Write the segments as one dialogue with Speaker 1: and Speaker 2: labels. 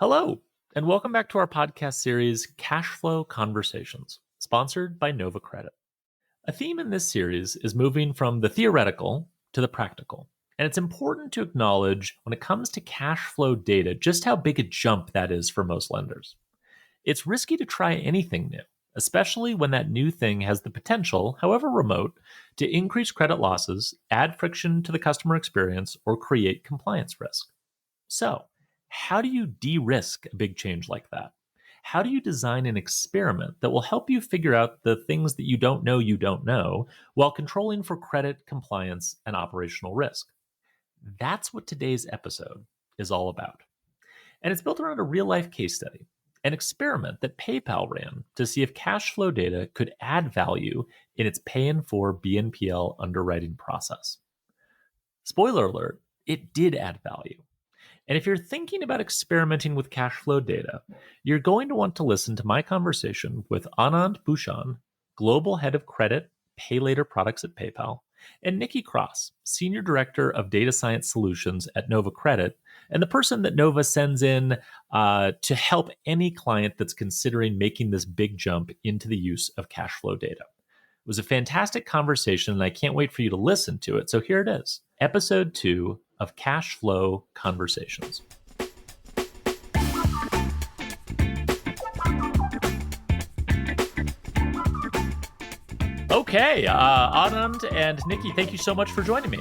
Speaker 1: Hello, and welcome back to our podcast series, Cash Flow Conversations, sponsored by Nova Credit. A theme in this series is moving from the theoretical to the practical. And it's important to acknowledge when it comes to cash flow data just how big a jump that is for most lenders. It's risky to try anything new, especially when that new thing has the potential, however remote, to increase credit losses, add friction to the customer experience, or create compliance risk. So, how do you de risk a big change like that? How do you design an experiment that will help you figure out the things that you don't know, while controlling for credit, compliance, and operational risk? That's what today's episode is all about. And it's built around a real life case study, an experiment that PayPal ran to see if cash flow data could add value in its pay in for BNPL underwriting process. Spoiler alert, it did add value. And if you're thinking about experimenting with cash flow data, you're going to want to listen to my conversation with Anand Bhushan, Global Head of Credit, Pay Later Products at PayPal, and Nikki Cross, Senior Director of Data Science Solutions at Nova Credit, and the person that Nova sends in to help any client that's considering making this big jump into the use of cash flow data. It was a fantastic conversation, and I can't wait for you to listen to it. So here it is, Episode 2 of Cash Flow Conversations. Okay, Anand and Nikki, thank you so much for joining me.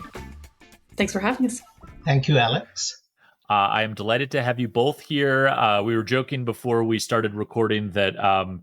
Speaker 2: Thanks for having us.
Speaker 3: Thank you, Alex.
Speaker 1: I am delighted to have you both here. We were joking before we started recording that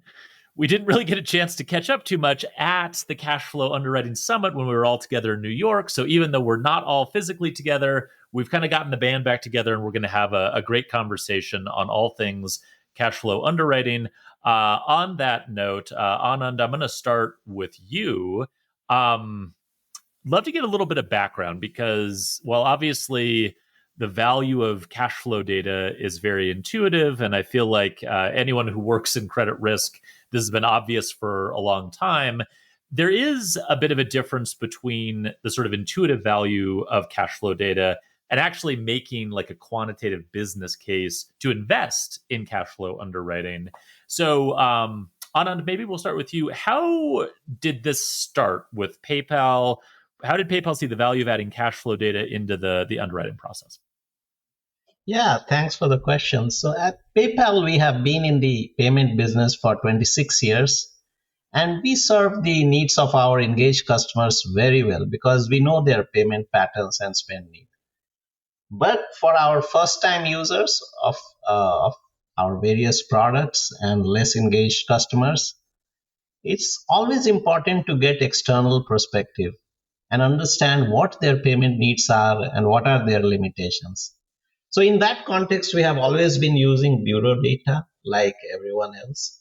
Speaker 1: we didn't really get a chance to catch up too much at the Cash Flow Underwriting Summit when we were all together in New York. So even though we're not all physically together, we've kind of gotten the band back together, and we're going to have a great conversation on all things cash flow underwriting. On that note, Anand, I'm going to start with you. Love to get a little bit of background because, well, obviously the value of cash flow data is very intuitive, and I feel like anyone who works in credit risk, this has been obvious for a long time. There is a bit of a difference between the sort of intuitive value of cash flow data and actually making like a quantitative business case to invest in cash flow underwriting. So, Anand, maybe we'll start with you. How did this start with PayPal? How did PayPal see the value of adding cash flow data into the underwriting process?
Speaker 3: Yeah, thanks for the question. So at PayPal, we have been in the payment business for 26 years, and we serve the needs of our engaged customers very well because we know their payment patterns and spend needs. But for our first-time users of our various products and less engaged customers, it's always important to get external perspective and understand what their payment needs are and what are their limitations. So in that context, we have always been using bureau data like everyone else.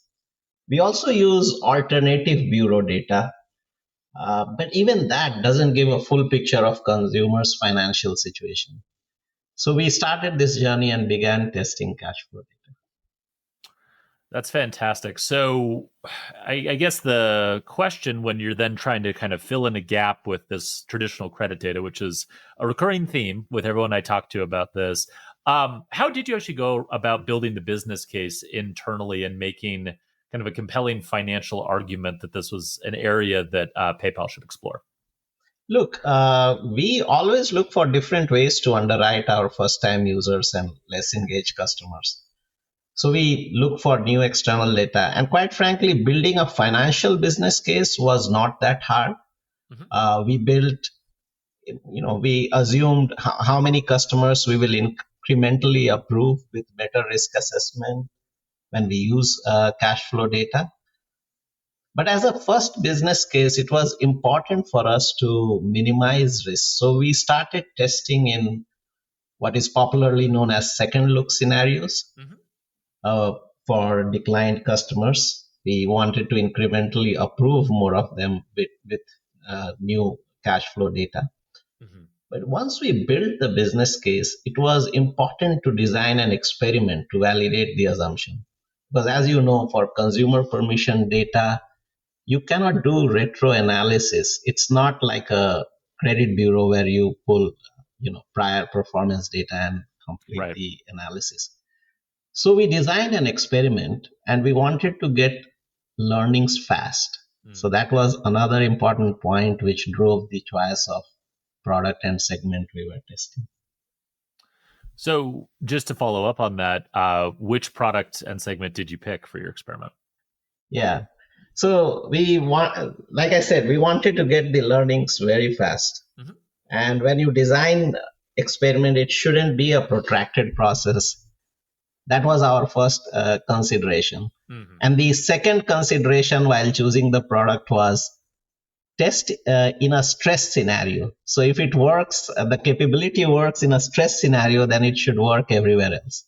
Speaker 3: We also use alternative bureau data, but even that doesn't give a full picture of consumers' financial situation. So we started this journey and began testing cash flow data.
Speaker 1: That's fantastic. So I guess the question when you're then trying to kind of fill in a gap with this traditional credit data, which is a recurring theme with everyone I talk to about this, how did you actually go about building the business case internally and making kind of a compelling financial argument that this was an area that PayPal should explore?
Speaker 3: Look, we always look for different ways to underwrite our first-time users and less engaged customers. So we look for new external data. And quite frankly, building a financial business case was not that hard. We assumed how many customers we will incrementally approve with better risk assessment when we use cash flow data. But as a first business case, it was important for us to minimize risk. So we started testing in what is popularly known as second look scenarios. For declined customers. We wanted to incrementally approve more of them with new cash flow data. But once we built the business case, it was important to design an experiment to validate the assumption. Because as you know, for consumer permission data, you cannot do retro analysis. It's not like a credit bureau where you pull prior performance data and complete the analysis. So we designed an experiment and we wanted to get learnings fast. So that was another important point which drove the choice of product and segment we were testing.
Speaker 1: So, just to follow up on that, which product and segment did you pick for your experiment?
Speaker 3: Yeah. So like I said, we wanted to get the learnings very fast.
Speaker 1: Mhm.
Speaker 3: And when you design experiment, it shouldn't be a protracted process. That was our first consideration.
Speaker 1: Mhm.
Speaker 3: And the second consideration while choosing the product was test in a stress scenario. So if it works, the capability works in a stress scenario, then it should work everywhere else.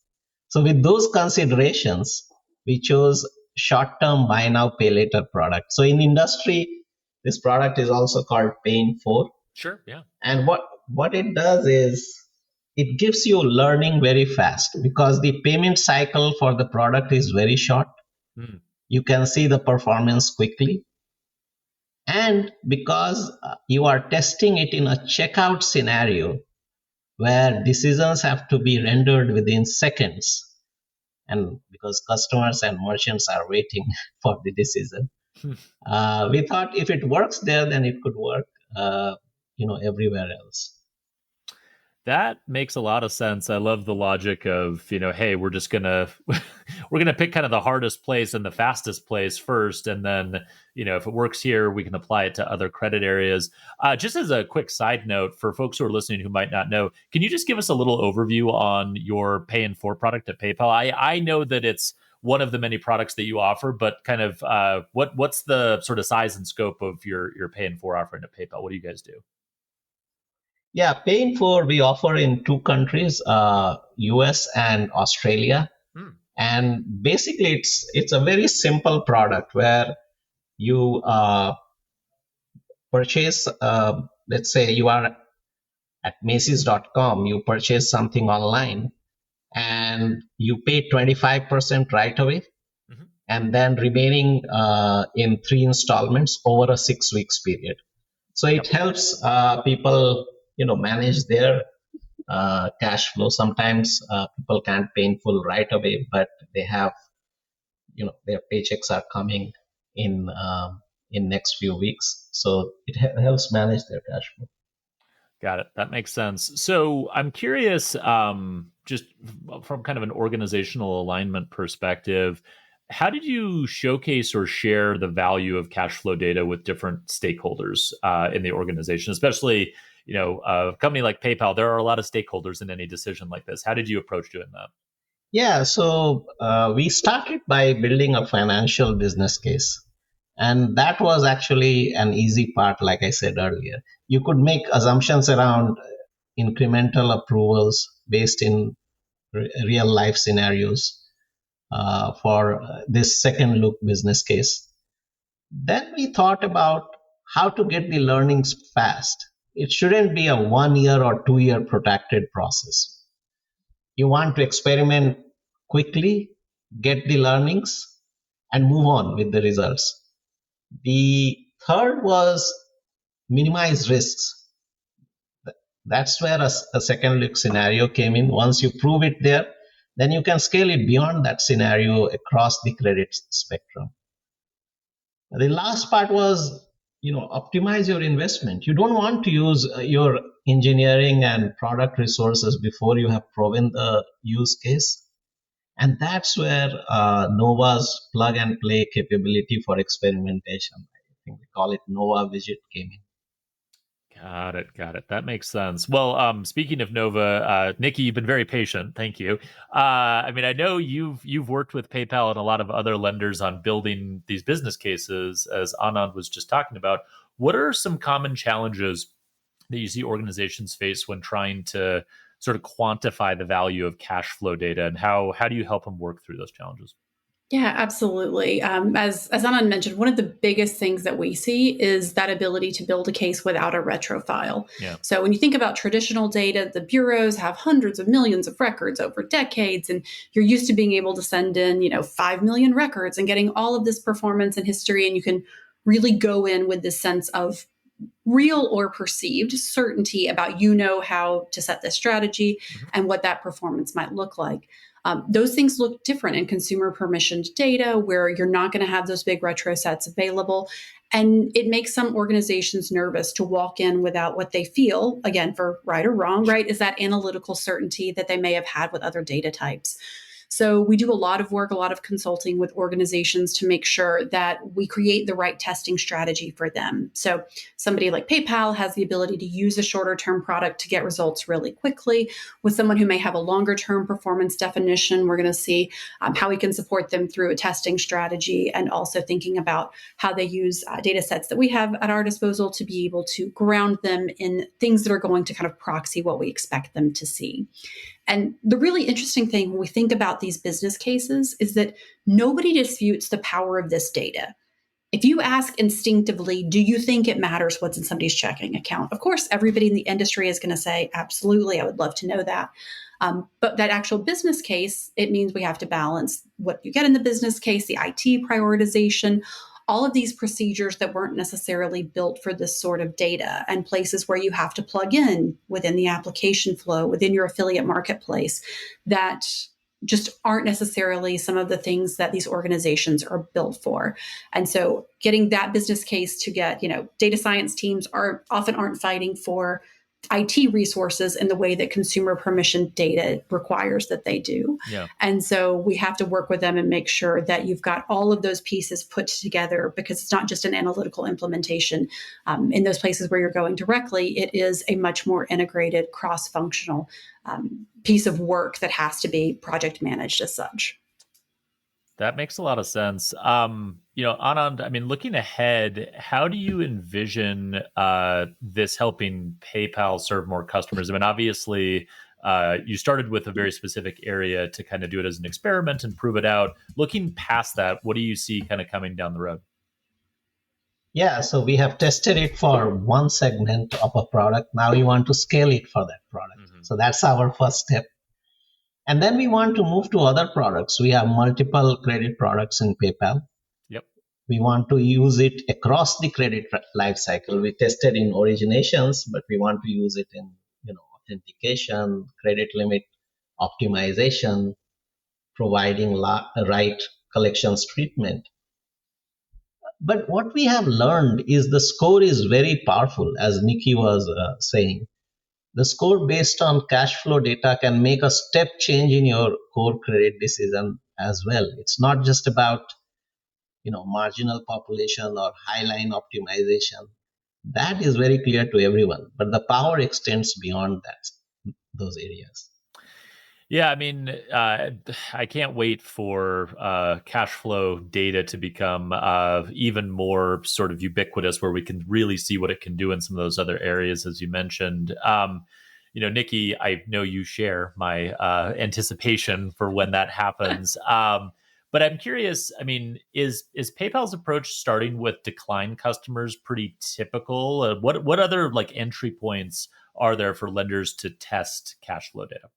Speaker 3: So with those considerations, we chose short-term buy now, pay later product. So in industry, this product is also called Pay in 4.
Speaker 1: Sure, yeah.
Speaker 3: And what it does is it gives you learning very fast because the payment cycle for the product is very short.
Speaker 1: Mm.
Speaker 3: You can see the performance quickly. And because you are testing it in a checkout scenario where decisions have to be rendered within seconds, and because customers and merchants are waiting for the decision, we thought if it works there, then it could work, everywhere else.
Speaker 1: That makes a lot of sense. I love the logic of, hey, we're just gonna we're gonna pick kind of the hardest place and the fastest place first, and then if it works here, we can apply it to other credit areas. Just as a quick side note for folks who are listening who might not know, can you just give us a little overview on your Pay in 4 product at PayPal? I know that it's one of the many products that you offer, but kind of what's the sort of size and scope of your Pay in 4 offering at PayPal? What do you guys do?
Speaker 3: Yeah, Pay in 4 we offer in two countries, US and Australia.
Speaker 1: Hmm.
Speaker 3: And basically it's a very simple product where you purchase, let's say you are at Macy's.com, you purchase something online and you pay 25% right away,
Speaker 1: Mhm.
Speaker 3: and then remaining in 3 installments over a 6 weeks period. So it helps people, manage their cash flow. Sometimes people can't pay in full right away, but they have, their paychecks are coming in next few weeks, so it helps manage their cash flow.
Speaker 1: Got it. That makes sense. So I'm curious, just from kind of an organizational alignment perspective, how did you showcase or share the value of cash flow data with different stakeholders in the organization? Especially, a company like PayPal, there are a lot of stakeholders in any decision like this. How did you approach doing that?
Speaker 3: Yeah, so we started by building a financial business case. And that was actually an easy part, like I said earlier. You could make assumptions around incremental approvals based in real life scenarios for this second look business case. Then we thought about how to get the learnings fast. It shouldn't be a 1 year or 2 year protracted process. You want to experiment quickly, get the learnings, and move on with the results. The third was minimize risks. That's where a second look scenario came in. Once you prove it there, then you can scale it beyond that scenario across the credit spectrum. The last part was, optimize your investment. You don't want to use your engineering and product resources before you have proven the use case. And that's where Nova's plug and play capability for experimentation, I think we call it Nova Widget, came in.
Speaker 1: Got it. Got it. That makes sense. Well, speaking of Nova, Nikki, you've been very patient. Thank you. I mean, I know you've worked with PayPal and a lot of other lenders on building these business cases, as Anand was just talking about. What are some common challenges that you see organizations face when trying to sort of quantify the value of cash flow data, and how do you help them work through those challenges?
Speaker 2: Yeah, absolutely. As Anand mentioned, one of the biggest things that we see is that ability to build a case without a retro file.
Speaker 1: Yeah.
Speaker 2: So when you think about traditional data, the bureaus have hundreds of millions of records over decades, and you're used to being able to send in, 5 million records and getting all of this performance and history, and you can really go in with this sense of real or perceived certainty about how to set this strategy
Speaker 1: Mhm.
Speaker 2: and what that performance might look like. Those things look different in consumer permissioned data, where you're not going to have those big retro sets available. And it makes some organizations nervous to walk in without what they feel, again, for right or wrong, right, is that analytical certainty that they may have had with other data types. So we do a lot of work, a lot of consulting with organizations to make sure that we create the right testing strategy for them. So somebody like PayPal has the ability to use a shorter term product to get results really quickly. With someone who may have a longer term performance definition, we're going to see how we can support them through a testing strategy, and also thinking about how they use data sets that we have at our disposal to be able to ground them in things that are going to kind of proxy what we expect them to see. And the really interesting thing when we think about these business cases is that nobody disputes the power of this data. If you ask instinctively, do you think it matters what's in somebody's checking account? Of course, everybody in the industry is going to say, absolutely, I would love to know that. But that actual business case, it means we have to balance what you get in the business case, the IT prioritization, all of these procedures that weren't necessarily built for this sort of data, and places where you have to plug in within the application flow, within your affiliate marketplace, that just aren't necessarily some of the things that these organizations are built for. And so getting that business case to get, data science teams often aren't fighting for IT resources in the way that consumer permission data requires that they do.
Speaker 1: Yeah.
Speaker 2: And so we have to work with them and make sure that you've got all of those pieces put together, because it's not just an analytical implementation. In those places where you're going directly, it is a much more integrated, cross-functional piece of work that has to be project managed as such.
Speaker 1: That makes a lot of sense. Anand, I mean, looking ahead, how do you envision this helping PayPal serve more customers? I mean, obviously, you started with a very specific area to kind of do it as an experiment and prove it out. Looking past that, what do you see kind of coming down the road?
Speaker 3: Yeah, so we have tested it for one segment of a product. Now we want to scale it for that product.
Speaker 1: Mm-hmm.
Speaker 3: So that's our first step. And then we want to move to other products. We have multiple credit products in PayPal.
Speaker 1: Yep.
Speaker 3: We want to use it across the credit life cycle. We tested in originations, but we want to use it in authentication, credit limit optimization, providing right collections treatment. But what we have learned is the score is very powerful, as Nikki was saying. The score based on cash flow data can make a step change in your core credit decision as well. It's not just about marginal population or highline optimization. That is very clear to everyone, but the power extends beyond those areas.
Speaker 1: Yeah, I mean, I can't wait for cash flow data to become even more sort of ubiquitous, where we can really see what it can do in some of those other areas, as you mentioned. Nikki, I know you share my anticipation for when that happens. But I'm curious, I mean, is PayPal's approach starting with decline customers pretty typical? What other entry points are there for lenders to test cash flow data?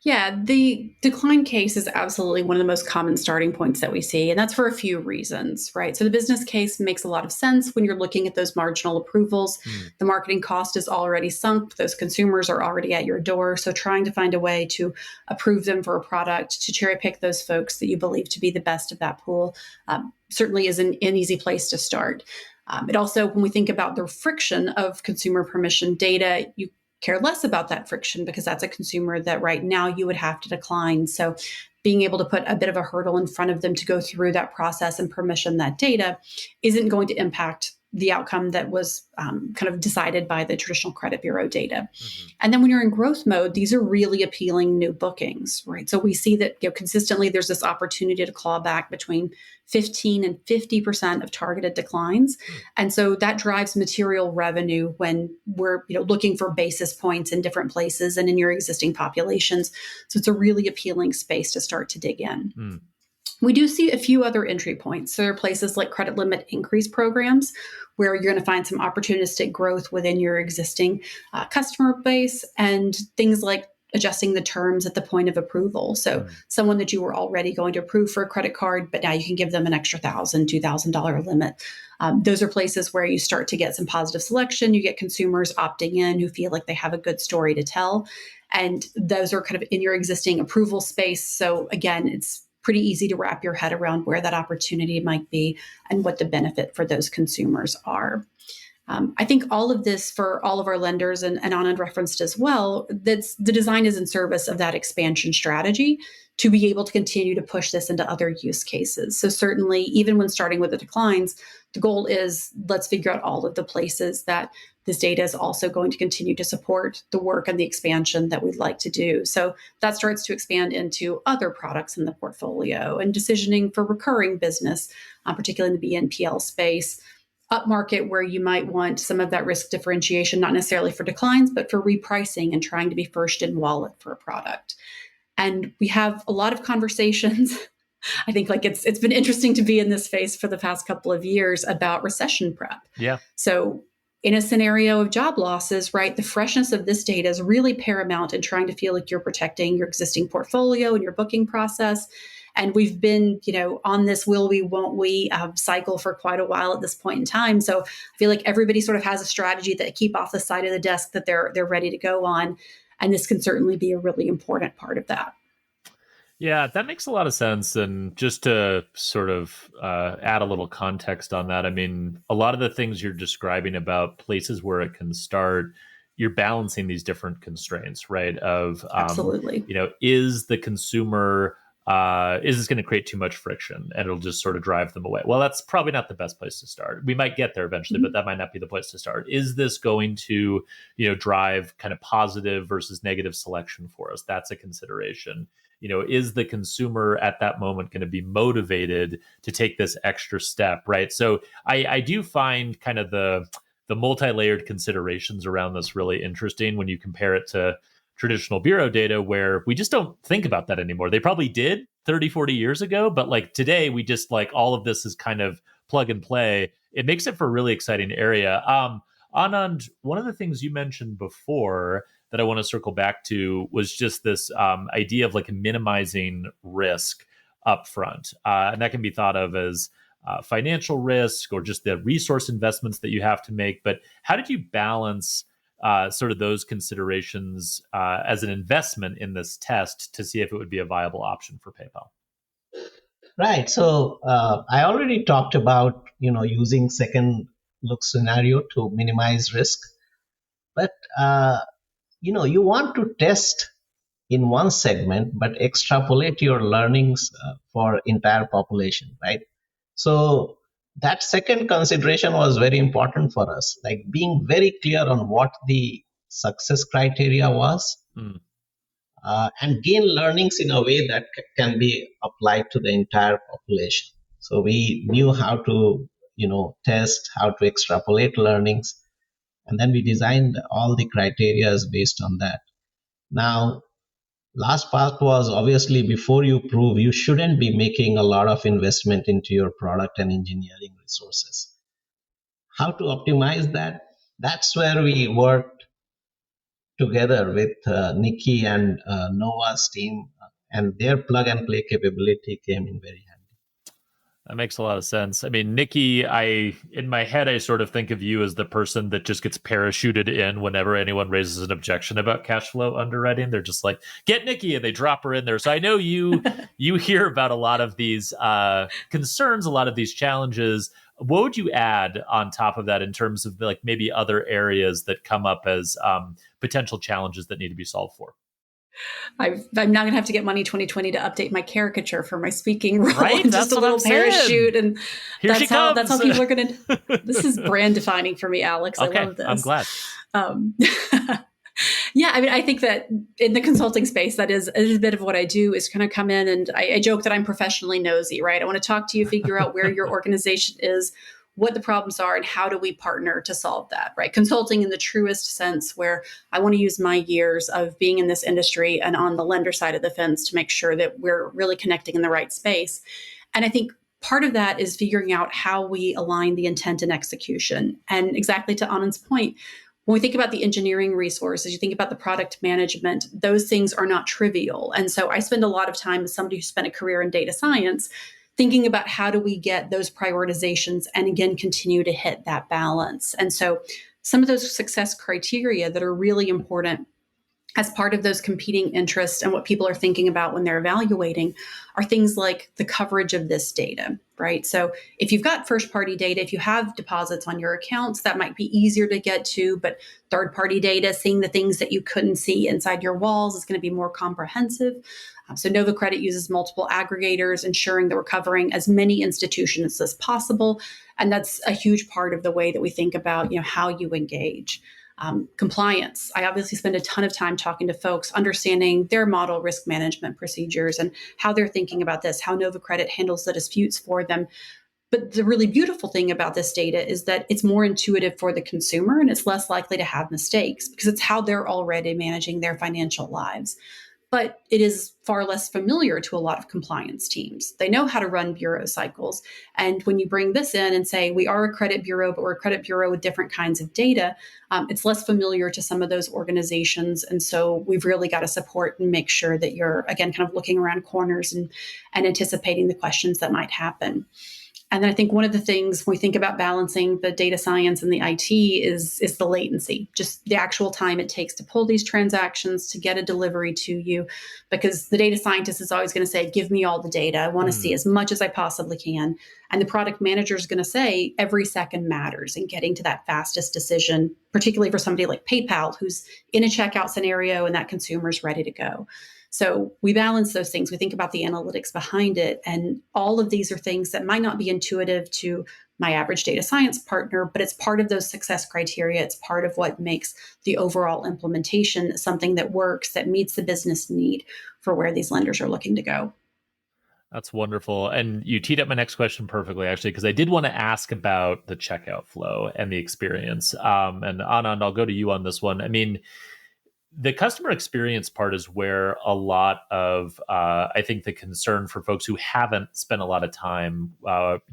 Speaker 2: Yeah, the decline case is absolutely one of the most common starting points that we see, and that's for a few reasons, right? So the business case makes a lot of sense when you're looking at those marginal approvals. The marketing cost is already sunk. Those consumers are already at your door. So trying to find a way to approve them for a product, to cherry pick those folks that you believe to be the best of that pool, certainly is an easy place to start. It also, when we think about the friction of consumer permission data, you care less about that friction, because that's a consumer that right now you would have to decline. So being able to put a bit of a hurdle in front of them to go through that process and permission that data isn't going to impact the outcome that was kind of decided by the traditional credit bureau data.
Speaker 1: Mm-hmm.
Speaker 2: And then when you're in growth mode, these are really appealing new bookings, right? So we see that consistently there's this opportunity to claw back between 15 and 50% of targeted declines. And so that drives material revenue when we're looking for basis points in different places and in your existing populations. So it's a really appealing space to start to dig in. We do see a few other entry points. So there are places like credit limit increase programs, where you're going to find some opportunistic growth within your existing customer base, and things like adjusting the terms at the point of approval. So someone that you were already going to approve for a credit card, but now you can give them an extra $1,000, $2,000 limit. Those are places where you start to get some positive selection. You get consumers opting in who feel like they have a good story to tell. And those are kind of in your existing approval space. So again, it's pretty easy to wrap your head around where that opportunity might be and what the benefit for those consumers are. I think all of this for all of our lenders, and Anand referenced as well, that's the design is in service of that expansion strategy to be able to continue to push this into other use cases. So certainly, even when starting with the declines, the goal is let's figure out all of the places that this data is also going to continue to support the work and the expansion that we'd like to do. So that starts to expand into other products in the portfolio and decisioning for recurring business, particularly in the BNPL space. Upmarket, where you might want some of that risk differentiation, not necessarily for declines, but for repricing and trying to be first in wallet for a product. And we have a lot of conversations. I think like it's been interesting to be in this space for the past couple of years about recession prep.
Speaker 1: Yeah.
Speaker 2: So in a scenario of job losses, right, the freshness of this data is really paramount in trying to feel like you're protecting your existing portfolio and your booking process. And we've been, on this will we, won't we cycle for quite a while at this point in time. So I feel like everybody sort of has a strategy that keep off the side of the desk that they're ready to go on. And this can certainly be a really important part of that.
Speaker 1: Yeah, that makes a lot of sense. And just to sort of add a little context on that, I mean, a lot of the things you're describing about places where it can start, you're balancing these different constraints, right? Of,
Speaker 2: Absolutely.
Speaker 1: Is the consumer, is this going to create too much friction and it'll just sort of drive them away? Well, that's probably not the best place to start. We might get there eventually, but that might not be the place to start. Is this going to, drive kind of positive versus negative selection for us? That's a consideration. Is the consumer at that moment going to be motivated to take this extra step, right? So I do find kind of the multi-layered considerations around this really interesting when you compare it to traditional bureau data, where we just don't think about that anymore. They probably did 30, 40 years ago, but like today, we just like all of this is kind of plug and play. It makes it for a really exciting area. Anand, one of the things you mentioned before that I want to circle back to was just this idea of like minimizing risk upfront. And that can be thought of as financial risk or just the resource investments that you have to make. But how did you balance sort of those considerations as an investment in this test to see if it would be a viable option for PayPal?
Speaker 3: Right. So I already talked about, using second look scenario to minimize risk. But, you want to test in one segment, but extrapolate your learnings for entire population, right? So that second consideration was very important for us, like being very clear on what the success criteria was. And gain learnings in a way that can be applied to the entire population. So we knew how to, test, how to extrapolate learnings, and then we designed all the criteria based on that. Now, last part was obviously before you prove, you shouldn't be making a lot of investment into your product and engineering resources. How to optimize that? That's where we worked together with Nikki and Nova's team, and their plug and play capability came in very handy.
Speaker 1: That makes a lot of sense. I mean, Nikki, in my head, I sort of think of you as the person that just gets parachuted in whenever anyone raises an objection about cash flow underwriting. They're just like, get Nikki, and they drop her in there. So I know you hear about a lot of these concerns, a lot of these challenges. What would you add on top of that in terms of like maybe other areas that come up as potential challenges that need to be solved for?
Speaker 2: I'm not going to have to get Money 2020 to update my caricature for my speaking role.
Speaker 1: Right?
Speaker 2: And
Speaker 1: That's
Speaker 2: just a little parachute. And
Speaker 1: here she comes.
Speaker 2: That's how people are going to. This is brand defining for me, Alex.
Speaker 1: Okay,
Speaker 2: I love this.
Speaker 1: I'm glad.
Speaker 2: Yeah, I mean, I think that in the consulting space, that is a bit of what I do is kind of come in and I joke that I'm professionally nosy, right? I want to talk to you, figure out where your organization is, what the problems are, and how do we partner to solve that, right? Consulting in the truest sense, where I want to use my years of being in this industry and on the lender side of the fence to make sure that we're really connecting in the right space. And I think part of that is figuring out how we align the intent and execution. And exactly to Anand's point, when we think about the engineering resources, you think about the product management, those things are not trivial. And so I spend a lot of time as somebody who spent a career in data science thinking about how do we get those prioritizations and again continue to hit that balance. And so some of those success criteria that are really important as part of those competing interests and what people are thinking about when they're evaluating are things like the coverage of this data, right? So if you've got first party data, if you have deposits on your accounts, that might be easier to get to, but third party data, seeing the things that you couldn't see inside your walls is going to be more comprehensive. So Nova Credit uses multiple aggregators, ensuring that we're covering as many institutions as possible. And that's a huge part of the way that we think about, how you engage. Compliance. I obviously spend a ton of time talking to folks, understanding their model risk management procedures and how they're thinking about this, how Nova Credit handles the disputes for them. But the really beautiful thing about this data is that it's more intuitive for the consumer and it's less likely to have mistakes because it's how they're already managing their financial lives. But it is far less familiar to a lot of compliance teams. They know how to run bureau cycles. And when you bring this in and say, we are a credit bureau, but we're a credit bureau with different kinds of data, it's less familiar to some of those organizations. And so we've really got to support and make sure that you're, again, kind of looking around corners and anticipating the questions that might happen. And then I think one of the things when we think about balancing the data science and the IT is the latency, just the actual time it takes to pull these transactions, to get a delivery to you, because the data scientist is always going to say, give me all the data. I want to see as much as I possibly can. And the product manager is going to say every second matters in getting to that fastest decision, particularly for somebody like PayPal, who's in a checkout scenario and that consumer is ready to go. So we balance those things. We think about the analytics behind it. And all of these are things that might not be intuitive to my average data science partner, but it's part of those success criteria. It's part of what makes the overall implementation something that works, that meets the business need for where these lenders are looking to go.
Speaker 1: That's wonderful. And you teed up my next question perfectly, actually, because I did want to ask about the checkout flow and the experience. And Anand, I'll go to you on this one. I mean, the customer experience part is where a lot of, I think, the concern for folks who haven't spent a lot of time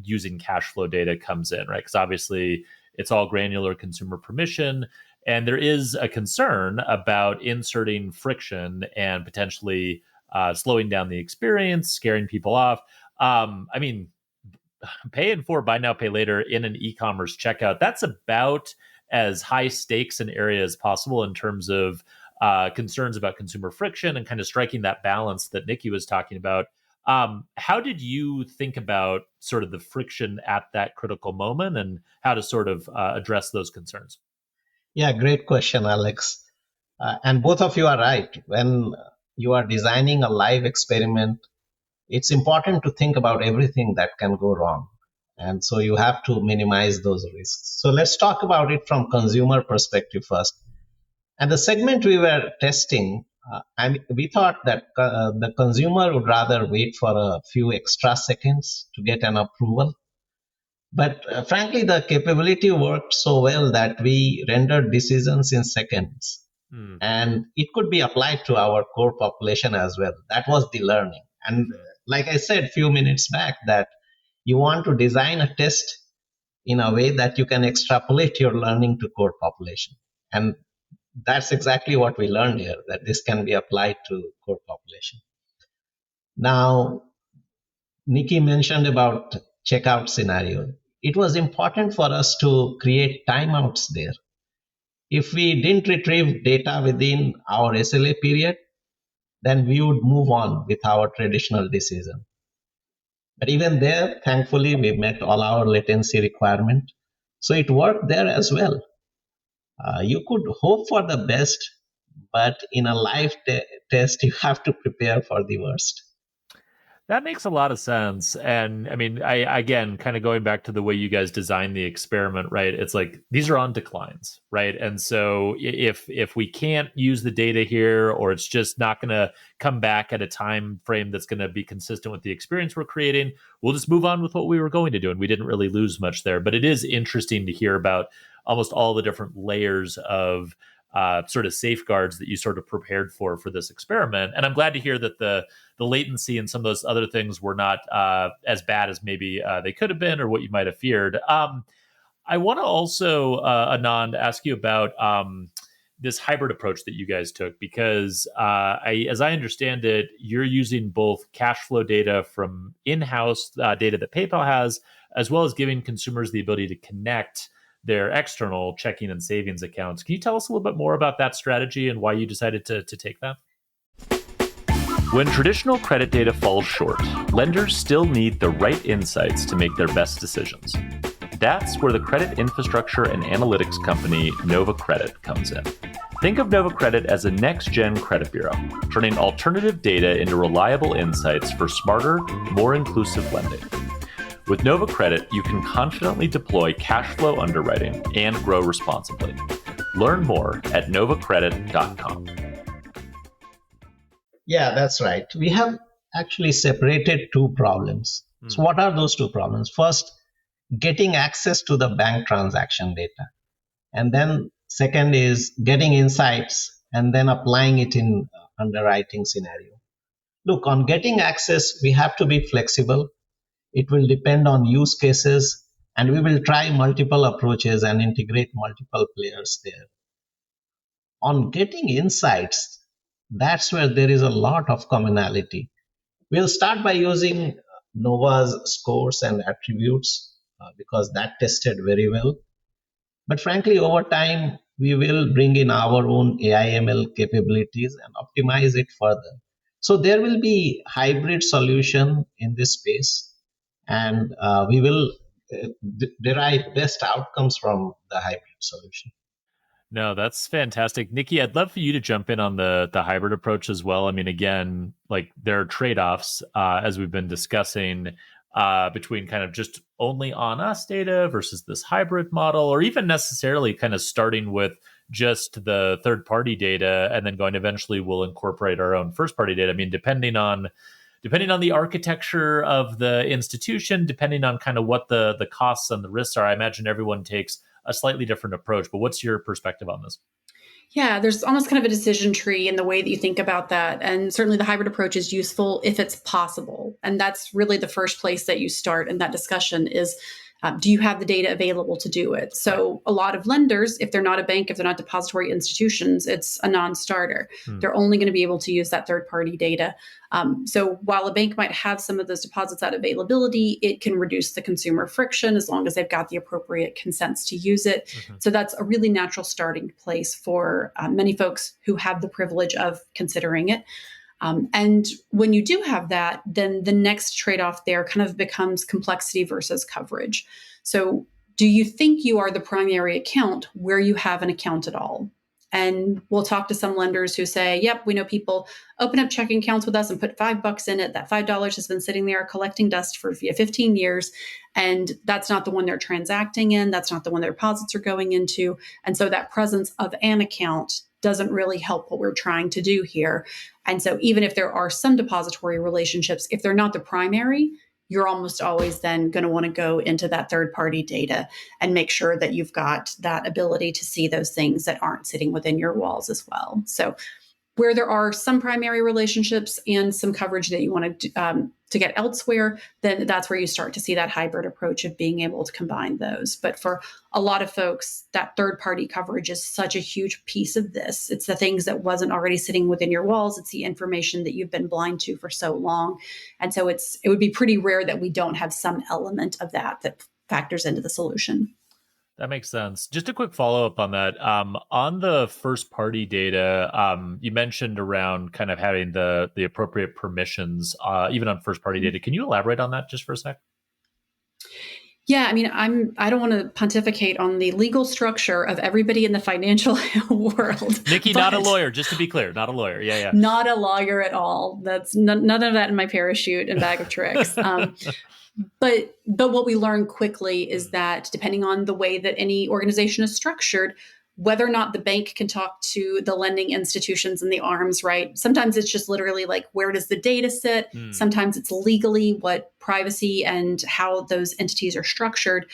Speaker 1: using cash flow data comes in, right? Because obviously it's all granular consumer permission. And there is a concern about inserting friction and potentially slowing down the experience, scaring people off. I mean, paying for buy now, pay later in an e-commerce checkout, that's about as high stakes an area as possible in terms of concerns about consumer friction and kind of striking that balance that Nikki was talking about. How did you think about sort of the friction at that critical moment and how to sort of address those concerns?
Speaker 3: Yeah, great question, Alex. And both of you are right. When you are designing a live experiment, it's important to think about everything that can go wrong. And so you have to minimize those risks. So let's talk about it from consumer perspective first. And the segment we were testing, we thought that the consumer would rather wait for a few extra seconds to get an approval. But frankly, the capability worked so well that we rendered decisions in seconds. And it could be applied to our core population as well. That was the learning. And like I said a few minutes back, that you want to design a test in a way that you can extrapolate your learning to core population. And that's exactly what we learned here, that this can be applied to core population. Now, Nikki mentioned about checkout scenario. It was important for us to create timeouts there. If we didn't retrieve data within our SLA period, then we would move on with our traditional decision. But even there, thankfully, we met all our latency requirement. So it worked there as well. You could hope for the best, but in a live test, you have to prepare for the worst.
Speaker 1: That makes a lot of sense. And I mean, I again, kind of going back to the way you guys designed the experiment, right? It's like these are on declines, right? And so if we can't use the data here, or it's just not going to come back at a time frame that's going to be consistent with the experience we're creating, we'll just move on with what we were going to do. And we didn't really lose much there. But it is interesting to hear about almost all the different layers of sort of safeguards that you sort of prepared for this experiment. And I'm glad to hear that the latency and some of those other things were not as bad as maybe they could have been or what you might have feared. I want to also, Anand, ask you about this hybrid approach that you guys took, because as I understand it, you're using both cash flow data from in-house data that PayPal has, as well as giving consumers the ability to connect their external checking and savings accounts. Can you tell us a little bit more about that strategy and why you decided to take that? When traditional credit data falls short, lenders still need the right insights to make their best decisions. That's where the credit infrastructure and analytics company Nova Credit comes in. Think of Nova Credit as a next-gen credit bureau, turning alternative data into reliable insights for smarter, more inclusive lending. With Nova Credit, you can confidently deploy cash flow underwriting and grow responsibly. Learn more at novacredit.com.
Speaker 3: Yeah, that's right. We have actually separated two problems. So, what are those two problems? First, getting access to the bank transaction data. And then, second is getting insights and then applying it in underwriting scenario. Look, on getting access, we have to be flexible. It will depend on use cases, and we will try multiple approaches and integrate multiple players there. On getting insights, that's where there is a lot of commonality. We'll start by using Nova's scores and attributes because that tested very well. But frankly, over time, we will bring in our own AI/ML capabilities and optimize it further. So there will be hybrid solution in this space, and we will derive best outcomes from the hybrid solution.
Speaker 1: No, that's fantastic. Nikki, I'd love for you to jump in on the hybrid approach as well. I mean, again, like there are trade-offs as we've been discussing between kind of just only on us data versus this hybrid model, or even necessarily kind of starting with just the third-party data and then going eventually we'll incorporate our own first-party data. I mean, depending on the architecture of the institution, depending on kind of what the costs and the risks are, I imagine everyone takes a slightly different approach. But what's your perspective on this?
Speaker 2: Yeah, there's almost kind of a decision tree in the way that you think about that. And certainly the hybrid approach is useful if it's possible. And that's really the first place that you start in that discussion is, do you have the data available to do it? So a lot of lenders, if they're not a bank, if they're not depository institutions, it's a non-starter. They're only going to be able to use that third-party data. So while a bank might have some of those deposits at availability, it can reduce the consumer friction as long as they've got the appropriate consents to use it. So that's a really natural starting place for many folks who have the privilege of considering it. And when you do have that, then the next trade-off there kind of becomes complexity versus coverage. So do you think you are the primary account where you have an account at all? And we'll talk to some lenders who say, yep, we know people open up checking accounts with us and put $5 in it. That $5 has been sitting there collecting dust for 15 years. And that's not the one they're transacting in. That's not the one their deposits are going into. And so that presence of an account doesn't really help what we're trying to do here. And so even if there are some depository relationships, if they're not the primary, you're almost always then going to want to go into that third-party data and make sure that you've got that ability to see those things that aren't sitting within your walls as well. So where there are some primary relationships and some coverage that you want to get elsewhere, then that's where you start to see that hybrid approach of being able to combine those. But for a lot of folks, that third-party coverage is such a huge piece of this. It's the things that wasn't already sitting within your walls. It's the information that you've been blind to for so long. And so it would be pretty rare that we don't have some element of that factors into the solution.
Speaker 1: That makes sense. Just a quick follow-up on that. On the first-party data, you mentioned around kind of having the appropriate permissions, even on first-party data. Can you elaborate on that just for a sec?
Speaker 2: Yeah, I mean, I don't want to pontificate on the legal structure of everybody in the financial world.
Speaker 1: Nikki, not a lawyer, just to be clear, not a lawyer. Yeah.
Speaker 2: Not a lawyer at all. That's none of that in my parachute and bag of tricks. But what we learn quickly is that depending on the way that any organization is structured, whether or not the bank can talk to the lending institutions and the arms, right? Sometimes it's just literally like, where does the data sit? Sometimes it's legally what privacy and how those entities are structured.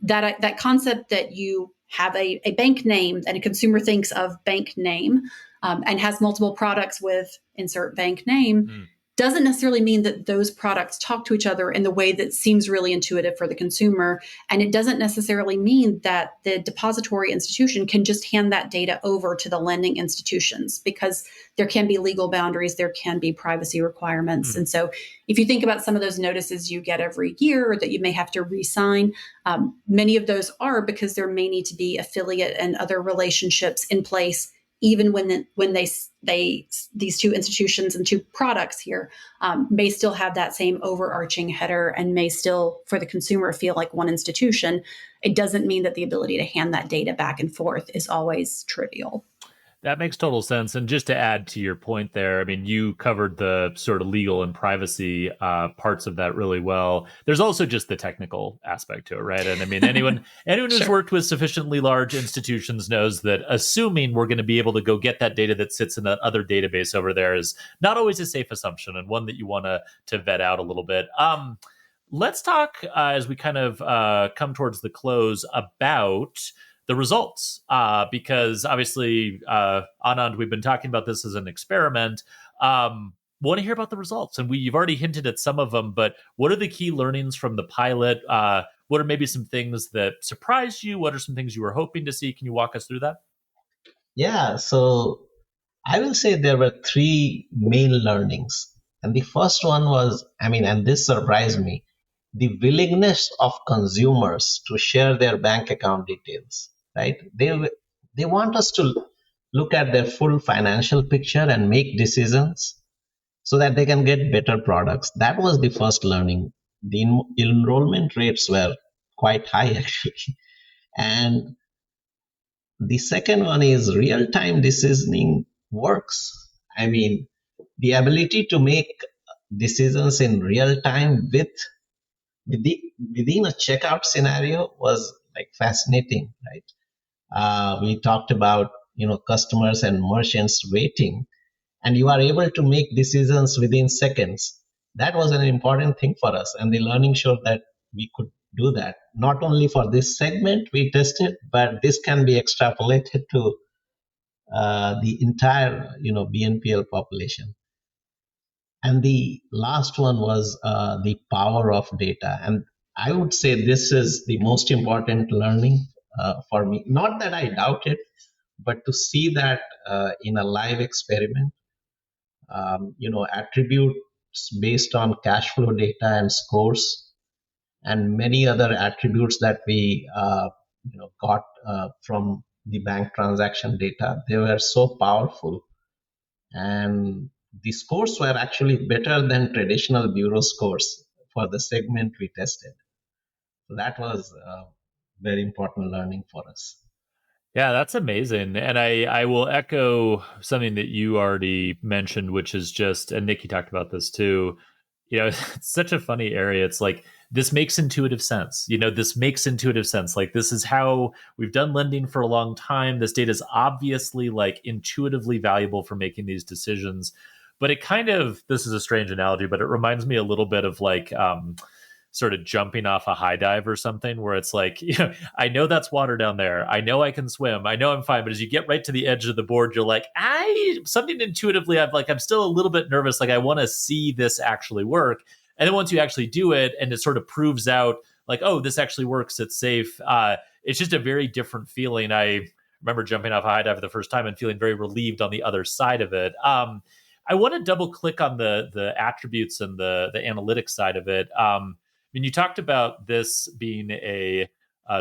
Speaker 2: That concept that you have a bank name and a consumer thinks of bank name and has multiple products with insert bank name. doesn't necessarily mean that those products talk to each other in the way that seems really intuitive for the consumer. And it doesn't necessarily mean that the depository institution can just hand that data over to the lending institutions, because there can be legal boundaries, there can be privacy requirements. And so if you think about some of those notices you get every year or that you may have to re-sign, many of those are because there may need to be affiliate and other relationships in place, even when these two institutions and two products here may still have that same overarching header and may still, for the consumer, feel like one institution. It doesn't mean that the ability to hand that data back and forth is always trivial.
Speaker 1: That makes total sense. And just to add to your point there, I mean, you covered the sort of legal and privacy parts of that really well. There's also just the technical aspect to it, right? And I mean, anyone who's
Speaker 2: Sure.
Speaker 1: worked with sufficiently large institutions knows that assuming we're going to be able to go get that data that sits in that other database over there is not always a safe assumption, and one that you want to vet out a little bit. Let's talk as we kind of come towards the close about the results, because obviously, Anand, we've been talking about this as an experiment. Want to hear about the results, and you've already hinted at some of them, but what are the key learnings from the pilot? What are maybe some things that surprised you? What are some things you were hoping to see? Can you walk us through that?
Speaker 3: Yeah, so I will say there were three main learnings. And the first one was, and this surprised me, the willingness of consumers to share their bank account details, right? They want us to look at their full financial picture and make decisions so that they can get better products. That was the first learning. The enrollment rates were quite high actually. And the second one is real time decisioning works. I mean, the ability to make decisions in real time within a checkout scenario was like fascinating, right? We talked about customers and merchants waiting, and you are able to make decisions within seconds. That was an important thing for us, and the learning showed that we could do that not only for this segment we tested, but this can be extrapolated to the entire BNPL population. And the last one was the power of data. And I would say this is the most important learning for me. Not that I doubt it, but to see that in a live experiment, attributes based on cash flow data and scores, and many other attributes that we got from the bank transaction data, they were so powerful, and the scores were actually better than traditional bureau scores for the segment we tested. So that was a very important learning for us.
Speaker 1: Yeah, that's amazing. And I will echo something that you already mentioned, which is just, and Nikki talked about this too. It's such a funny area. It's like, this makes intuitive sense. This makes intuitive sense. Like, this is how we've done lending for a long time. This data is obviously like intuitively valuable for making these decisions. But it kind of, this is a strange analogy, but it reminds me a little bit of like, sort of jumping off a high dive or something, where it's like, I know that's water down there. I know I can swim. I know I'm fine. But as you get right to the edge of the board, you're like, something intuitively, I'm still a little bit nervous. Like, I want to see this actually work. And then once you actually do it and it sort of proves out like, oh, this actually works, it's safe. It's just a very different feeling. I remember jumping off a high dive for the first time and feeling very relieved on the other side of it. I want to double click on the attributes and the analytics side of it. You talked about this being a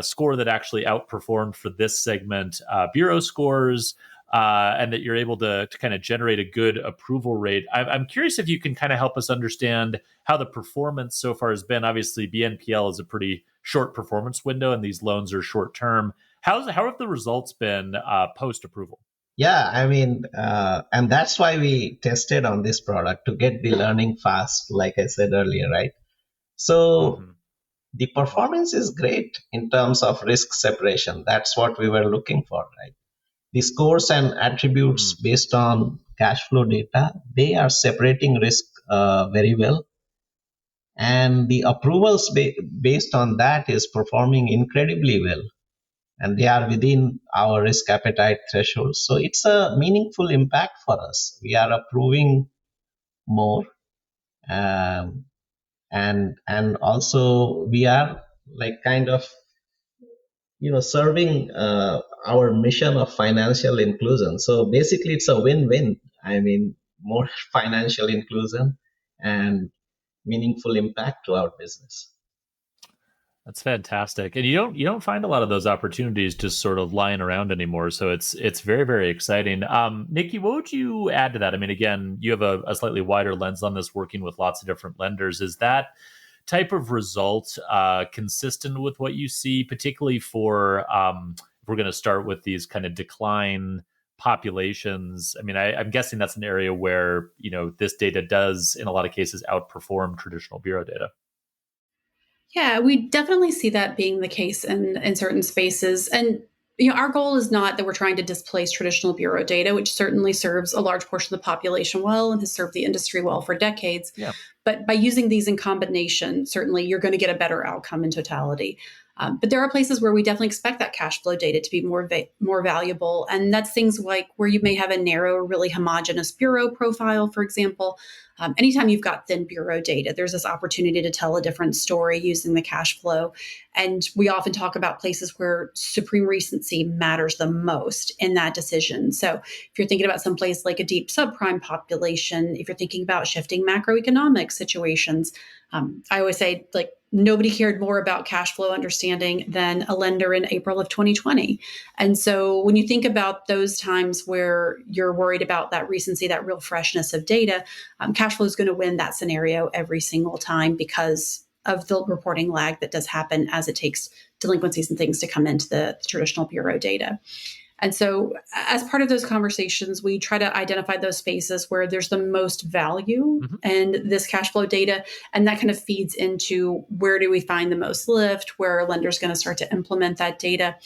Speaker 1: score that actually outperformed for this segment bureau scores, and that you're able to kind of generate a good approval rate. I'm curious if you can kind of help us understand how the performance so far has been. Obviously, BNPL is a pretty short performance window, and these loans are short term. How have the results been post approval?
Speaker 3: Yeah, and that's why we tested on this product to get the learning fast, like I said earlier, right? So the performance is great in terms of risk separation. That's what we were looking for, right? The scores and attributes based on cash flow data, they are separating risk very well. And the approvals based on that is performing incredibly well. And they are within our risk appetite thresholds. So it's a meaningful impact for us. We are approving more, um, and also we are like kind of serving our mission of financial inclusion. So basically it's a win-win. I mean, more financial inclusion and meaningful impact to our business.
Speaker 1: That's fantastic. And you don't find a lot of those opportunities just sort of lying around anymore. So it's very, very exciting. Nikki, what would you add to that? I mean, again, you have a slightly wider lens on this, working with lots of different lenders. Is that type of result consistent with what you see, particularly for if we're going to start with these kind of decline populations? I mean, I'm guessing that's an area where this data does, in a lot of cases, outperform traditional bureau data.
Speaker 2: Yeah, we definitely see that being the case in certain spaces. And our goal is not that we're trying to displace traditional bureau data, which certainly serves a large portion of the population well and has served the industry well for decades.
Speaker 1: Yeah.
Speaker 2: But by using these in combination, certainly you're going to get a better outcome in totality. But there are places where we definitely expect that cash flow data to be more valuable, and that's things like where you may have a narrow, really homogeneous bureau profile, for example. Anytime you've got thin bureau data, there's this opportunity to tell a different story using the cash flow. And we often talk about places where supreme recency matters the most in that decision. So if you're thinking about some place like a deep subprime population, if you're thinking about shifting macroeconomic situations, I always say, like, nobody cared more about cash flow understanding than a lender in April of 2020. And so when you think about those times where you're worried about that recency, that real freshness of data, cash flow is going to win that scenario every single time because of the reporting lag that does happen as it takes delinquencies and things to come into the traditional bureau data. And so, as part of those conversations, we try to identify those spaces where there's the most value in this cash flow data. And that kind of feeds into where do we find the most lift, where a lender's going to start to implement that data.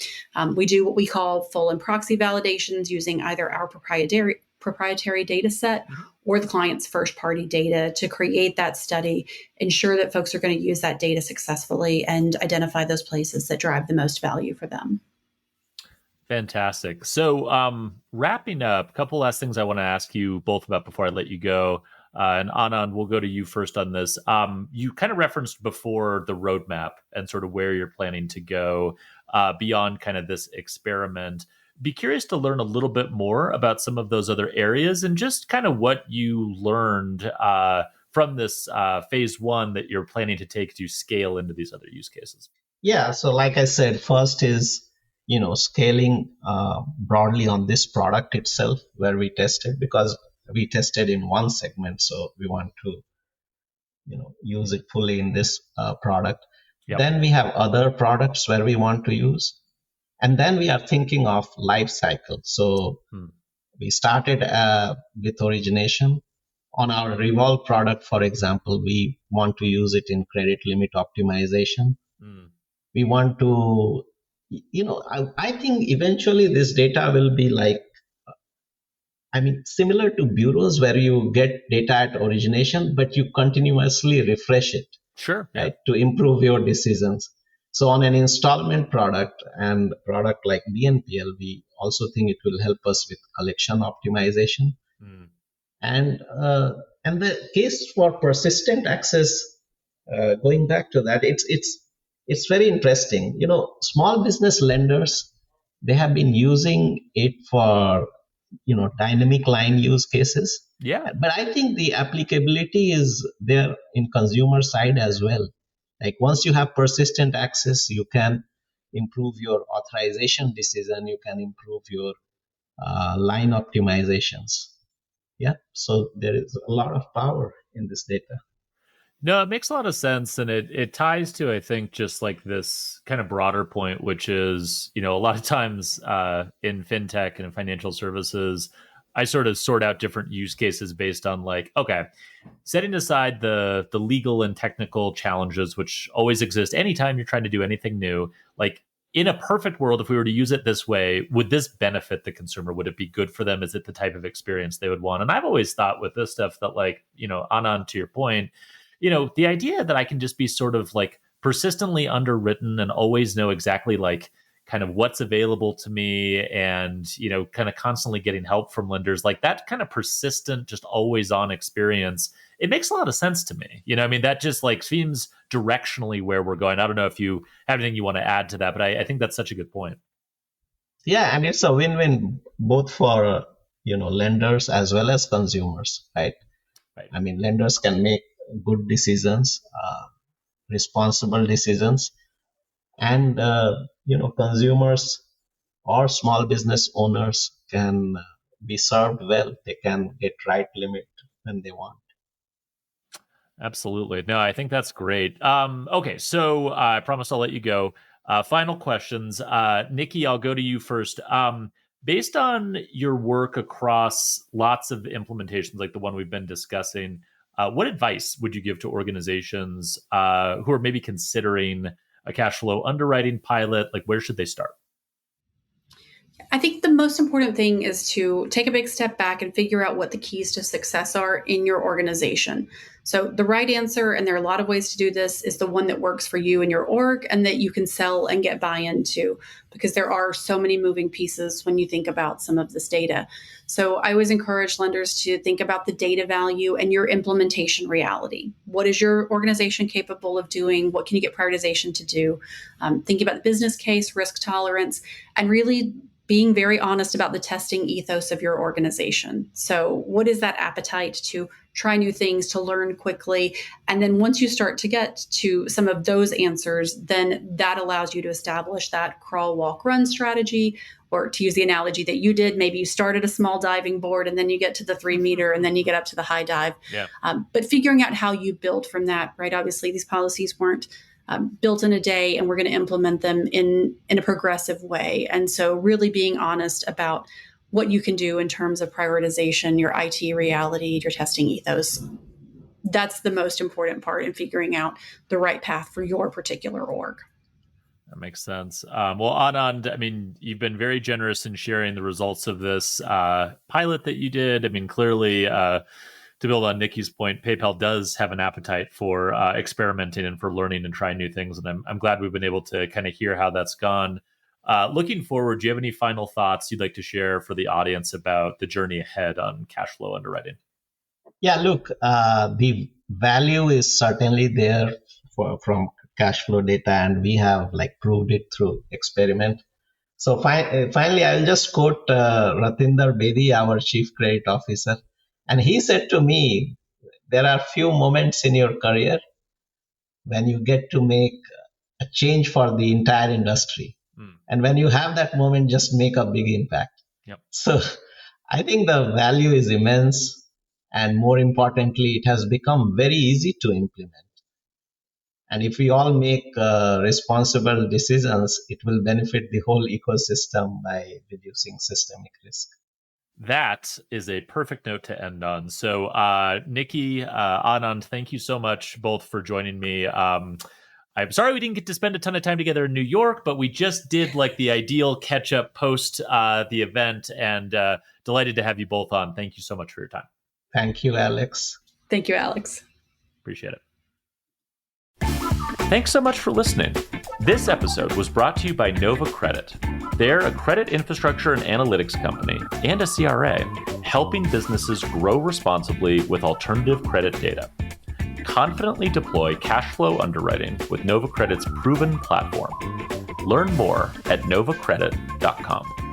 Speaker 2: We do what we call full and proxy validations using either our proprietary data set or the client's first party data to create that study, ensure that folks are going to use that data successfully, and identify those places that drive the most value for them.
Speaker 1: Fantastic. So, wrapping up, a couple last things I want to ask you both about before I let you go. And Anand, we'll go to you first on this. You kind of referenced before the roadmap and sort of where you're planning to go beyond kind of this experiment. Be curious to learn a little bit more about some of those other areas and just kind of what you learned from this phase one that you're planning to take to scale into these other use cases.
Speaker 3: Yeah, so like I said, first is scaling broadly on this product itself, where we tested, because we tested in one segment, so we want to use it fully in this product.
Speaker 1: Yep.
Speaker 3: Then we have other products where we want to use, and then we are thinking of lifecycle. So we started with origination. On our Revolve product, for example, we want to use it in credit limit optimization. We want to, I think eventually this data will be like, similar to bureaus where you get data at origination, but you continuously refresh it.
Speaker 1: Sure.
Speaker 3: Right, to improve your decisions. So on an installment product and product like BNPL, we also think it will help us with collection optimization. And the case for persistent access, going back to that, it's very interesting. Small business lenders, they have been using it for dynamic line use cases.
Speaker 1: Yeah.
Speaker 3: But I think the applicability is there in consumer side as well. Like once you have persistent access, you can improve your authorization decision, you can improve your line optimizations. Yeah, so there is a lot of power in this data.
Speaker 1: No, it makes a lot of sense. And it ties to, I think, just like this kind of broader point, which is, a lot of times in fintech and in financial services, I sort of sort out different use cases based on like, okay, setting aside the legal and technical challenges, which always exist anytime you're trying to do anything new, like in a perfect world, if we were to use it this way, would this benefit the consumer? Would it be good for them? Is it the type of experience they would want? And I've always thought with this stuff that, like, Anand, to your point, the idea that I can just be sort of like persistently underwritten and always know exactly like kind of what's available to me and, kind of constantly getting help from lenders, like that kind of persistent, just always on experience it makes a lot of sense to me. I mean, that just like seems directionally where we're going. I don't know if you have anything you want to add to that, but I think that's such a good point.
Speaker 3: Yeah, and it's a win-win both for lenders as well as consumers, right?
Speaker 1: Right.
Speaker 3: I mean, lenders can make good decisions, responsible decisions, and consumers or small business owners can be served well. They can get right limit when they want.
Speaker 1: Absolutely. No, I think that's great. Okay, so I promise I'll let you go. Final questions. Nikki, I'll go to you first. Based on your work across lots of implementations like the one we've been discussing, what advice would you give to organizations who are maybe considering a cash flow underwriting pilot? Like, where should they start?
Speaker 2: I think the most important thing is to take a big step back and figure out what the keys to success are in your organization. So the right answer, and there are a lot of ways to do this, is the one that works for you and your org and that you can sell and get buy-in to, because there are so many moving pieces when you think about some of this data. So I always encourage lenders to think about the data value and your implementation reality. What is your organization capable of doing? What can you get prioritization to do? Thinking about the business case, risk tolerance, and really being very honest about the testing ethos of your organization. So what is that appetite to try new things, to learn quickly? And then once you start to get to some of those answers, then that allows you to establish that crawl, walk, run strategy. Or to use the analogy that you did, maybe you start at a small diving board and then you get to the 3 meter and then you get up to the high dive.
Speaker 1: Yeah.
Speaker 2: But figuring out how you build from that, right? Obviously, these policies weren't built in a day, and we're going to implement them in a progressive way. And so really being honest about what you can do in terms of prioritization, your IT reality, your testing ethos. That's the most important part in figuring out the right path for your particular org.
Speaker 1: That makes sense. Well, Anand, I mean, you've been very generous in sharing the results of this pilot that you did. I mean, clearly, to build on Nikki's point, PayPal does have an appetite for experimenting and for learning and trying new things. And I'm glad we've been able to kind of hear how that's gone. Looking forward, do you have any final thoughts you'd like to share for the audience about the journey ahead on cash flow underwriting?
Speaker 3: Yeah, look, the value is certainly there from cash flow data, and we have proved it through experiment. So finally, I'll just quote Ratinder Bedi, our chief credit officer. And he said to me, there are few moments in your career when you get to make a change for the entire industry. And when you have that moment, just make a big impact.
Speaker 1: Yep.
Speaker 3: So I think the value is immense. And more importantly, it has become very easy to implement. And if we all make responsible decisions, it will benefit the whole ecosystem by reducing systemic risk.
Speaker 1: That is a perfect note to end on. So, Nikki, Anand, thank you so much both for joining me. I'm sorry we didn't get to spend a ton of time together in New York, but we just did the ideal catch up post the event, and delighted to have you both on. Thank you so much for your time.
Speaker 3: Thank you, Alex.
Speaker 2: Thank you, Alex.
Speaker 1: Appreciate it. Thanks so much for listening. This episode was brought to you by Nova Credit. They're a credit infrastructure and analytics company and a CRA, helping businesses grow responsibly with alternative credit data. Confidently deploy cash flow underwriting with Nova Credit's proven platform. Learn more at novacredit.com.